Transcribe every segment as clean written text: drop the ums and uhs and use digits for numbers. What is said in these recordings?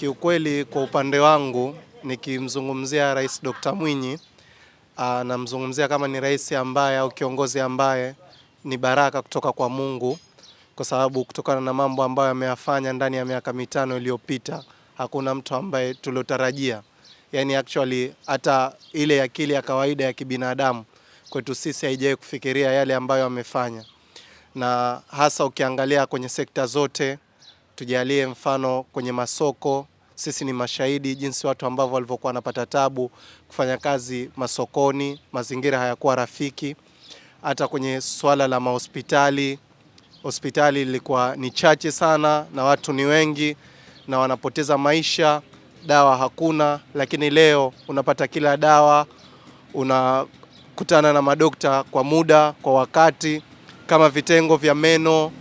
Kiukweli kwa upande wangu nikimzungumzia Rais Dr. Mwinyi, namzungumzia kama ni rais ambaye au kiongozi ambaye ni baraka kutoka kwa Mungu, kwa sababu kutokana na mambo ambayo ameyafanya ndani ya miaka mitano iliyopita hakuna mtu ambaye tulotarajia. Yani actually hata ile akili ya kawaida ya kibinadamu kwetu sisi haijawahi kufikiria yale ambayo amefanya. Na hasa ukiangalia kwenye sekta zote, tujalie mfano kwenye masoko, sisi ni mashahidi jinsi watu ambao walivyokuwa wanapata tabu kufanya kazi masokoni, mazingira hayakuwa rafiki. Hata kwenye swala la mahospitali, hospitali ilikuwa ni chache sana na watu ni wengi na wanapoteza maisha, dawa hakuna, lakini leo unapata kila dawa, unakutana na madokta kwa muda, kwa wakati, kama vitengo vya meno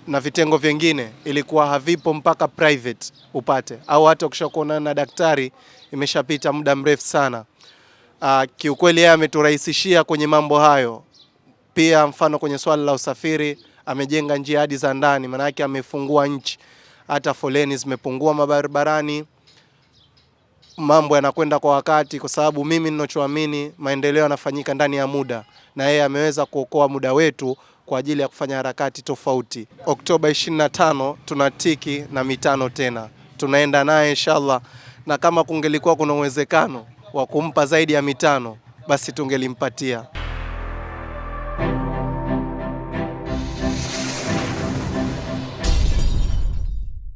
na vitengo vingine ilikuwa havipo mpaka private upate, au hata ukishakuona na daktari imeshapita muda mrefu sana. Kiukweli yeye ameturahisishia kwenye mambo hayo. Pia mfano kwenye swala la usafiri amejenga njia hadi za ndani, maana yake amefungua nchi, hata foleni zimepungua mabarabarani, mambo yanakwenda kwa wakati, kwa sababu mimi ninachoamini maendeleo yanafanyika ndani ya muda, na yeye ameweza kuokoa muda wetu kwa ajili ya kufanya harakati tofauti. Oktoba 25 tunatiki na mitano tena, tunaenda naye inshallah, na kama kungelikuwa kuna uwezekano wa kumpa zaidi ya mitano basi tungelimpatia.